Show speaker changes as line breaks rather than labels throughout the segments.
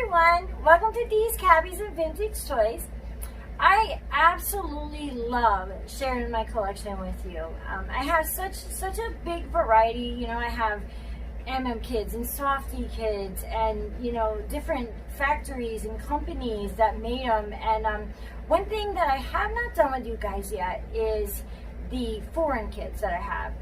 everyone, welcome to Dee's Cabbies and Vintage Toys. I absolutely love sharing my collection with you. I have such a big variety. You know, I have kids and softy kids and, you know, different factories and companies that made them. And one thing that I have not done with you guys yet is the foreign kids that I have.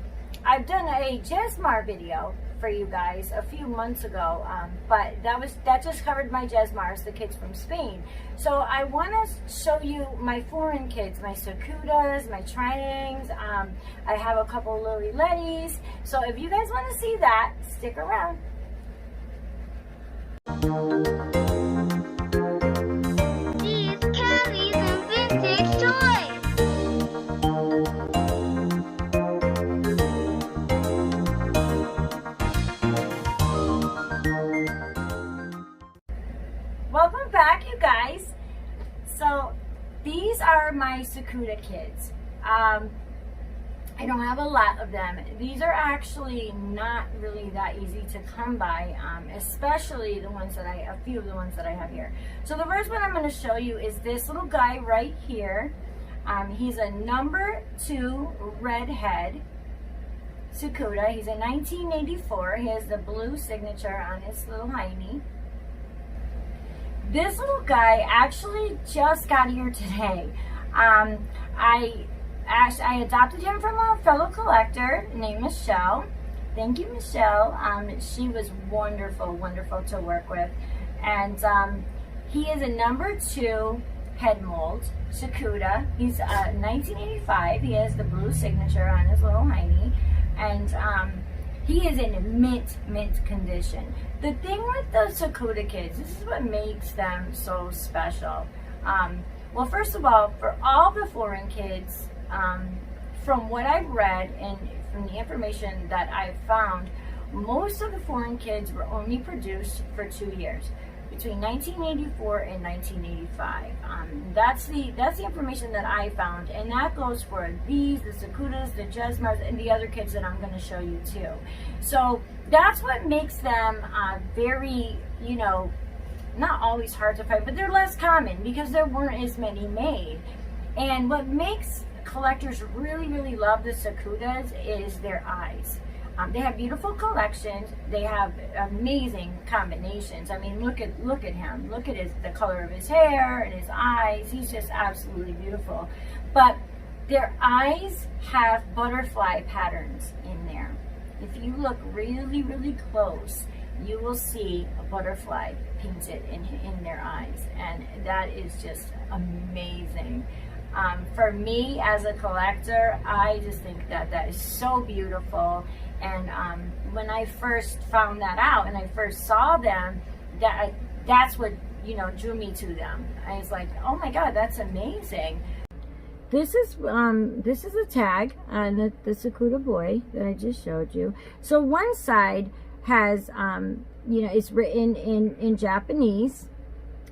I've done a Jesmar video for you guys a few months ago, but that just covered my Jesmars, the kids from Spain. So I want to show you my foreign kids, my Tsukudas, my Trinings. I have a couple Lily Lettys. So if you guys want to see that, stick around.
These Cabbies and Vintage Toys.
Welcome back, you guys. So these are my Tsukuda kids. I don't have a lot of them. These are actually not really that easy to come by, especially the ones that a few of the ones that I have here. So the first one I'm going to show you is this little guy right here. He's a number 2 redhead Tsukuda. He's a 1984. He has the blue signature on his little hiney. This little guy actually just got here today. I adopted him from a fellow collector named Michelle. Thank you, Michelle. She was wonderful to work with. And he is a number 2 head mold Tsukuda. He's 1985. He has the blue signature on his little hiney. And he is in mint condition. The thing with the Tsukuda kids, this is what makes them so special. Well, first of all, for all the foreign kids, from what I've read and from the information that I've found, most of the foreign kids were only produced for 2 years, between 1984 and 1985. That's the information that I found, and that goes for these, the Tsukudas, the Jesmars, and the other kids that I'm going to show you too. So that's what makes them very, you know, not always hard to find, but they're less common because there weren't as many made. And what makes collectors really love the Tsukudas is their eyes. They have beautiful collections. They have amazing combinations. I mean, look at him. Look at the color of his hair and his eyes. He's just absolutely beautiful. But their eyes have butterfly patterns in there. If you look really close, you will see a butterfly painted in their eyes, and that is just amazing. For me as a collector, I just think that is so beautiful. And when I first found that out and I first saw them, that's what, you know, drew me to them. I was like, oh my God, that's amazing. This is a tag on the Tsukuda boy that I just showed you. So one side has you know, it's written in Japanese.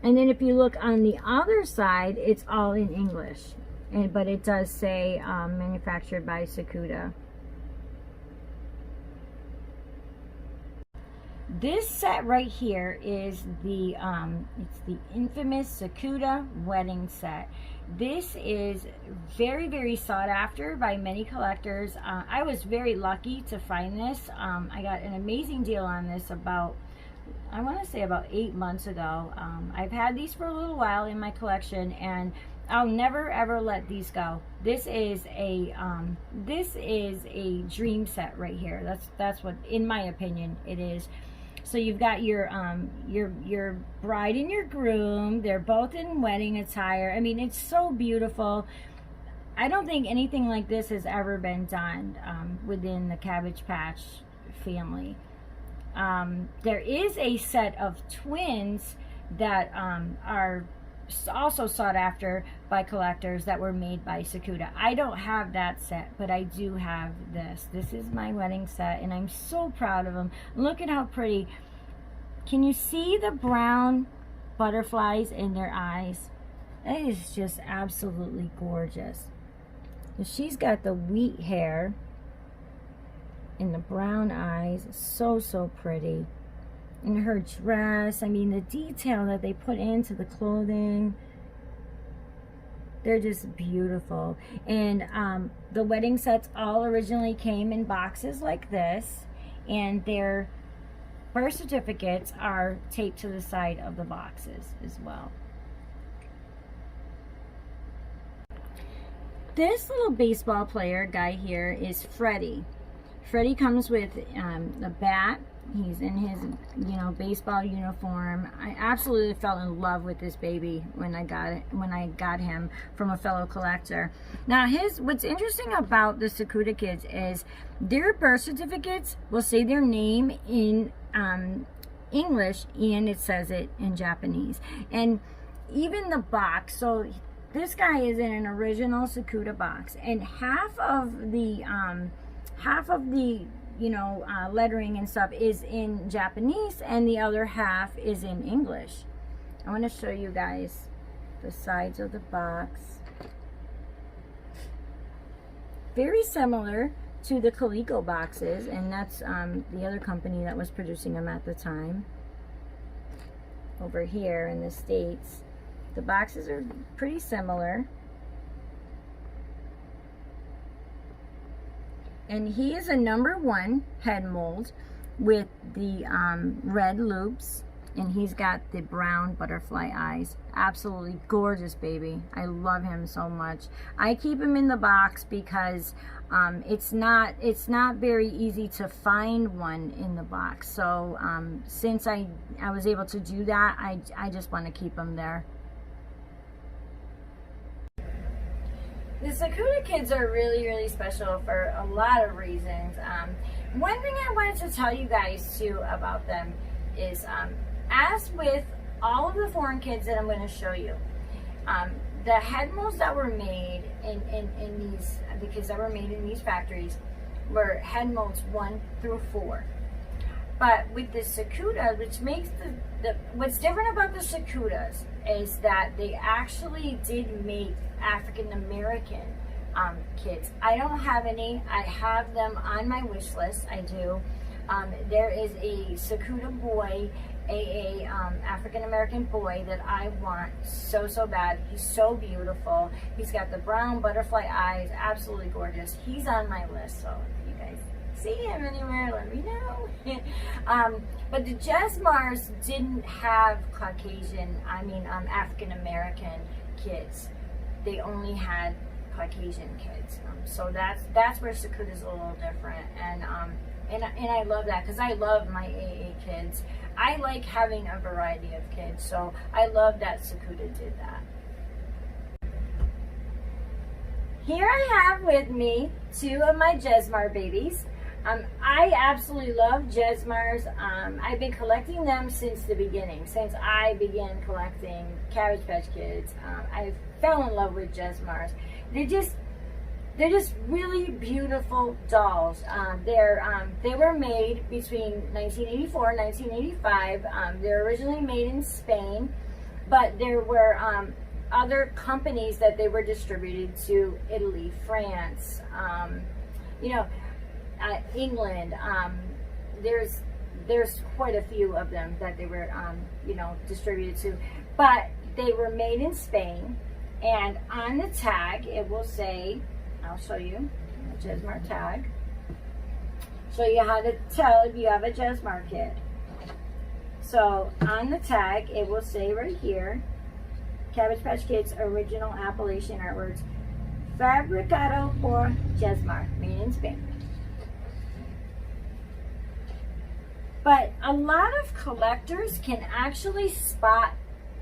And then if you look on the other side, it's all in English. But it does say manufactured by Tsukuda. This set right here is it's the infamous Tsukuda Wedding Set. This is very sought after by many collectors. I was very lucky to find this. I got an amazing deal on this about, I want to say about 8 months ago. I've had these for a little while in my collection, and I'll never ever let these go. This is a dream set right here. That's what, in my opinion, it is. So you've got your bride and your groom. They're both in wedding attire. I mean, it's so beautiful. I don't think anything like this has ever been done within the Cabbage Patch family. There is a set of twins that are also sought after by collectors that were made by Tsukuda. I don't have that set, but I do have this. This is my wedding set, and I'm so proud of them. Look at how pretty. Can you see the brown butterflies in their eyes? That is just absolutely gorgeous. She's got the wheat hair and the brown eyes. So pretty. And her dress, I mean, the detail that they put into the clothing, they're just beautiful. And the wedding sets all originally came in boxes like this, and their birth certificates are taped to the side of the boxes as well. This little baseball player guy here is Freddie. Freddie comes with a bat. He's in his, baseball uniform. I absolutely fell in love with this baby when I got him from a fellow collector. Now, what's interesting about the Tsukuda kids is their birth certificates will say their name in English, and it says it in Japanese. And even the box, so this guy is in an original Tsukuda box, and half of the lettering and stuff is in Japanese, and the other half is in English. I want to show you guys the sides of the box. Very similar to the Coleco boxes, and that's the other company that was producing them at the time. Over here in the States, the boxes are pretty similar. And he is a #1 head mold with the red loops, and he's got the brown butterfly eyes. Absolutely gorgeous baby. I love him so much. I keep him in the box because it's not very easy to find one in the box. So since I was able to do that, I just want to keep him there. The Tsukuda kids are really, really special for a lot of reasons. One thing I wanted to tell you guys too about them is, as with all of the foreign kids that I'm going to show you, the head molds that were made in these, the kids that were made in these factories, were head molds 1 through 4. But with the Tsukuda, which makes what's different about the Tsukudas is that they actually did make African American kids. I don't have any. I have them on my wish list. I do. There is a Tsukuda boy, African American boy that I want so bad. He's so beautiful. He's got the brown butterfly eyes, absolutely gorgeous. He's on my list, so if you guys see him anywhere, let me know. But the Jesmars didn't have Caucasian, African American kids. They only had Caucasian kids. So that's where Tsukuda's a little different. And I love that because I love my AA kids. I like having a variety of kids. So I love that Tsukuda did that. Here I have with me 2 of my Jesmar babies. I absolutely love Jesmars. I've been collecting them since the beginning. Since I began collecting Cabbage Patch Kids, I fell in love with Jesmars. They're just really beautiful dolls. They were made between 1984 and 1985. They're originally made in Spain, but there were other companies that they were distributed to: Italy, France, England. There's quite a few of them that they were distributed to, but they were made in Spain. And on the tag it will say, I'll show you a Jesmar tag, show you how to tell if you have a Jesmar kid. So on the tag it will say right here, Cabbage Patch Kids original Appalachian artworks, fabricado por Jesmar, made in Spain. But a lot of collectors can actually spot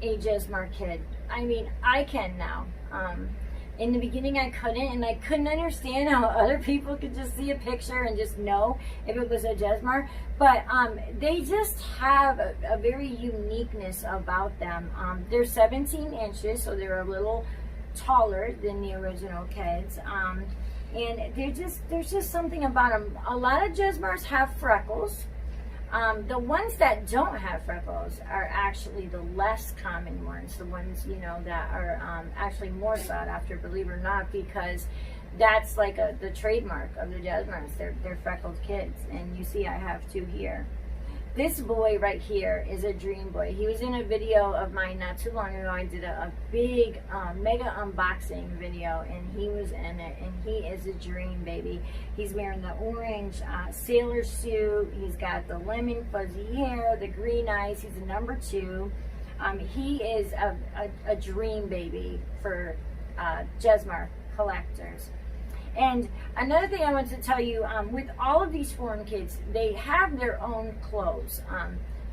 a Jesmar kid. I can now. In the beginning I couldn't, and I couldn't understand how other people could just see a picture and just know if it was a Jesmar. But they just have a very uniqueness about them. They're 17 inches, so they're a little taller than the original kids. And there's just something about them. A lot of Jesmars have freckles. The ones that don't have freckles are actually the less common ones, the ones, that are actually more sought after, believe it or not, because that's like the trademark of the Jesmars. They're freckled kids, and you see I have 2 here. This boy right here is a dream boy. He was in a video of mine not too long ago. I did a big mega unboxing video, and he was in it, and he is a dream baby. He's wearing the orange sailor suit. He's got the lemon fuzzy hair, the green eyes. He's a number 2. He is a dream baby for Jesmar collectors. And another thing I want to tell you, with all of these foreign kids, they have their own clothes.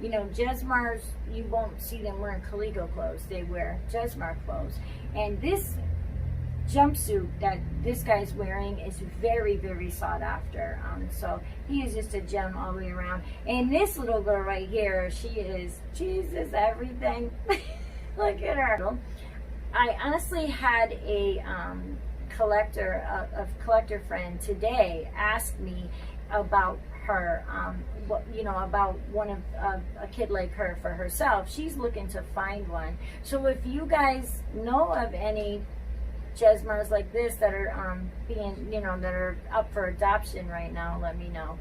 You know, Jesmar's, you won't see them wearing Calico clothes. They wear Jesmar clothes. And this jumpsuit that this guy's wearing is very, very sought after. So he is just a gem all the way around. And this little girl right here, she is Jesus everything. Look at her. I honestly had a collector friend today ask me about her, about one of a kid like her for herself. She's looking to find one. So if you guys know of any Jesmars like this that are that are up for adoption right now, let me know.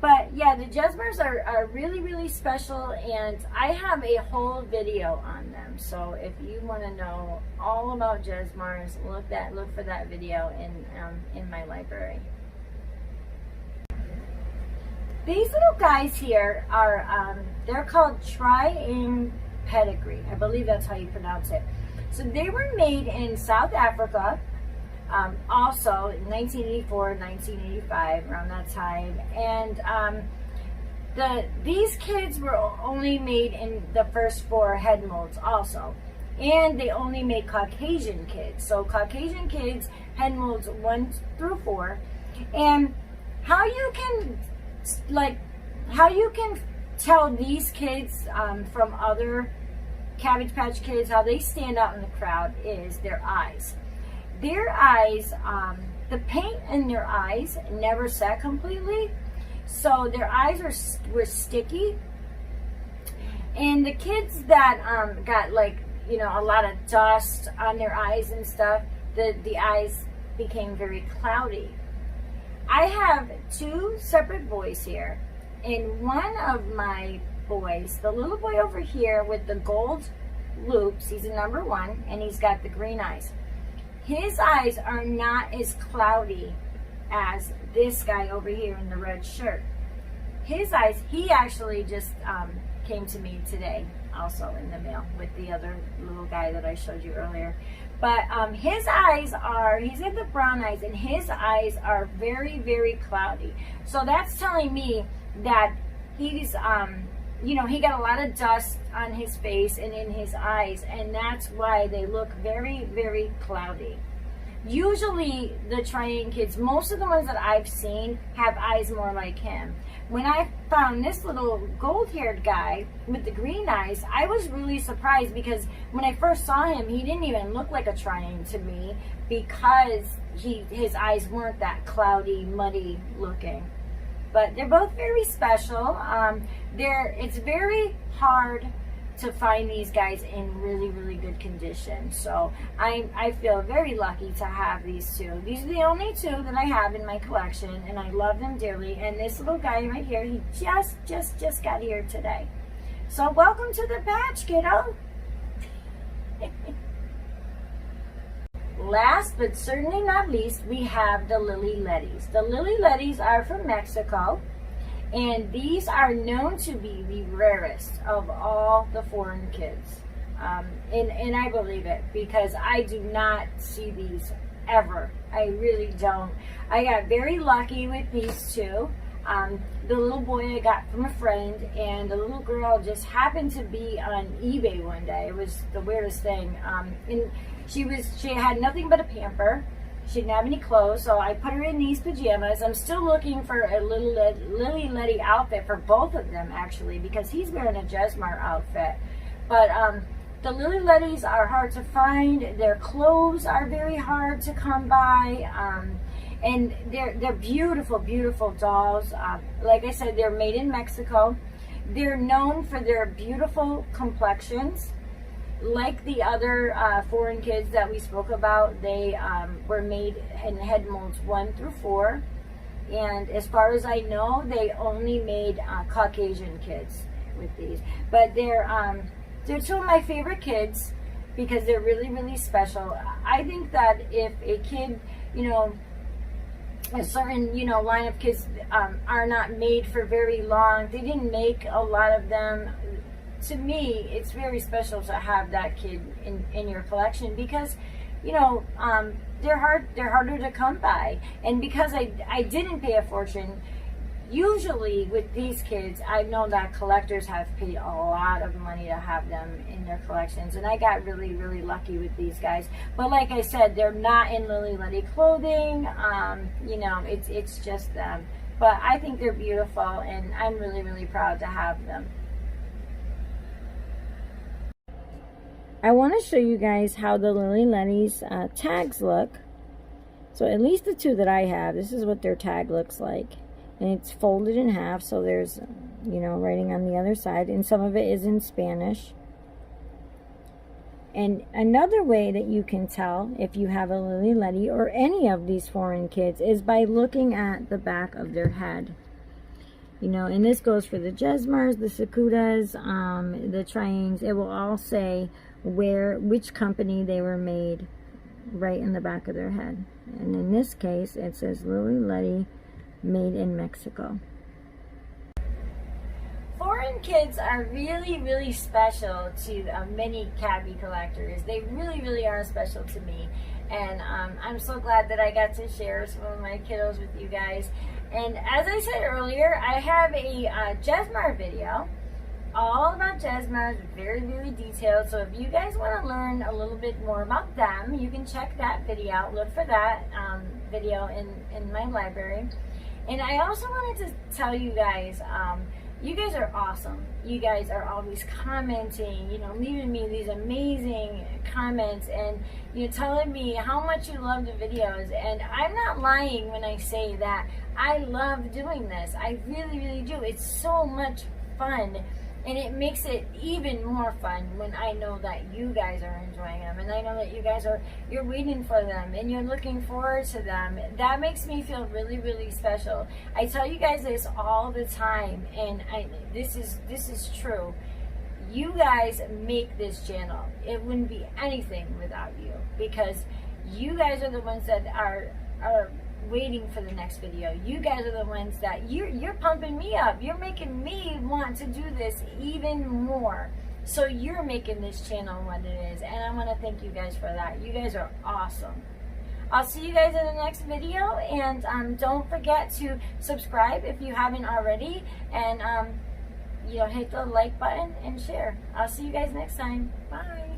But yeah, the Jesmars are really, really special, and I have a whole video on them. So if you want to know all about Jesmars, look for that video in my library. These little guys here are they're called Tri-Ing Pedigree. I believe that's how you pronounce it. So they were made in South Africa. Also in 1984, 1985, around that time, and these kids were only made in the first 4 head molds also, and they only made Caucasian kids. So Caucasian kids, head molds 1 through 4, and how you can tell these kids from other Cabbage Patch Kids, how they stand out in the crowd, is their eyes. Their eyes, the paint in their eyes never set completely, so their eyes were sticky. And the kids that got a lot of dust on their eyes and stuff, the eyes became very cloudy. I have 2 separate boys here, and one of my boys, the little boy over here with the gold loops, he's a number 1, and he's got the green eyes. His eyes are not as cloudy as this guy over here in the red shirt. His eyes, he actually just came to me today, also in the mail, with the other little guy that I showed you earlier. But his eyes he's got the brown eyes, and his eyes are very, very cloudy. So that's telling me that he's, he got a lot of dust on his face and in his eyes, and that's why they look very, very cloudy. Usually the Tri-Ing kids, most of the ones that I've seen have eyes more like him. When I found this little gold-haired guy with the green eyes, I was really surprised, because when I first saw him, he didn't even look like a Tri-Ing to me, because his eyes weren't that cloudy, muddy looking. But they're both very special. It's very hard to find these guys in really, really good condition. So I feel very lucky to have these 2. These are the only 2 that I have in my collection, and I love them dearly. And this little guy right here, he just got here today. So welcome to the patch, kiddo. Last but certainly not least, we have the Lily Lettys. The Lily Lettys are from Mexico, and these are known to be the rarest of all the foreign kids. And I believe it, because I do not see these ever. I really don't. I got very lucky with these 2. The little boy I got from a friend, and the little girl just happened to be on eBay one day. It was the weirdest thing. And she had nothing but a pamper. She didn't have any clothes, so I put her in these pajamas. I'm still looking for a little Lily Letty outfit for both of them, actually, because he's wearing a Jesmar outfit. But the Lily Lettys are hard to find. Their clothes are very hard to come by. And they're beautiful, beautiful dolls. Like I said, they're made in Mexico. They're known for their beautiful complexions. Like the other foreign kids that we spoke about, they were made in head molds 1 through 4. And as far as I know, they only made Caucasian kids with these. But they're two of my favorite kids because they're really, really special. I think that if a kid, a certain, line of kids are not made for very long, they didn't make a lot of them. To me, it's very special to have that kid in your collection because, they're harder to come by. And because I didn't pay a fortune, usually with these kids, I know that collectors have paid a lot of money to have them in their collections, and I got really, really lucky with these guys. But like I said, they're not in Lily Letty clothing. It's just them. But I think they're beautiful, and I'm really, really proud to have them. I want to show you guys how the Lily Letty's tags look. So at least the two that I have, this is what their tag looks like. And it's folded in half, so there's, writing on the other side. And some of it is in Spanish. And another way that you can tell if you have a Lily Letty or any of these foreign kids is by looking at the back of their head. And this goes for the Jesmars, the Tsukudas, the Triangles. It will all say which company they were made right in the back of their head. And in this case, it says Lily Letty, made in Mexico. Foreign kids are really, really special to many Cabbage collectors. They really, really are special to me. And I'm so glad that I got to share some of my kiddos with you guys. And as I said earlier, I have a Jesmar video all about Jesmar, very, very detailed. So if you guys want to learn a little bit more about them, you can check that video out. Look for that video in my library. And I also wanted to tell you guys, you guys are awesome. You guys are always commenting, leaving me these amazing comments and, telling me how much you love the videos. And I'm not lying when I say that I love doing this. I really, really do. It's so much fun. And it makes it even more fun when I know that you guys are enjoying them, and I know that you guys you're waiting for them and you're looking forward to them. That makes me feel really, really special. I tell you guys this all the time, and this is true. You guys make this channel. It wouldn't be anything without you, because you guys are the ones that are waiting for the next video. You guys are the ones that you're pumping me up. You're making me want to do this even more. So you're making this channel what it is, and I want to thank you guys for that. You guys are awesome. I'll see you guys in the next video, and don't forget to subscribe if you haven't already, and hit the like button and share. I'll see you guys next time. Bye.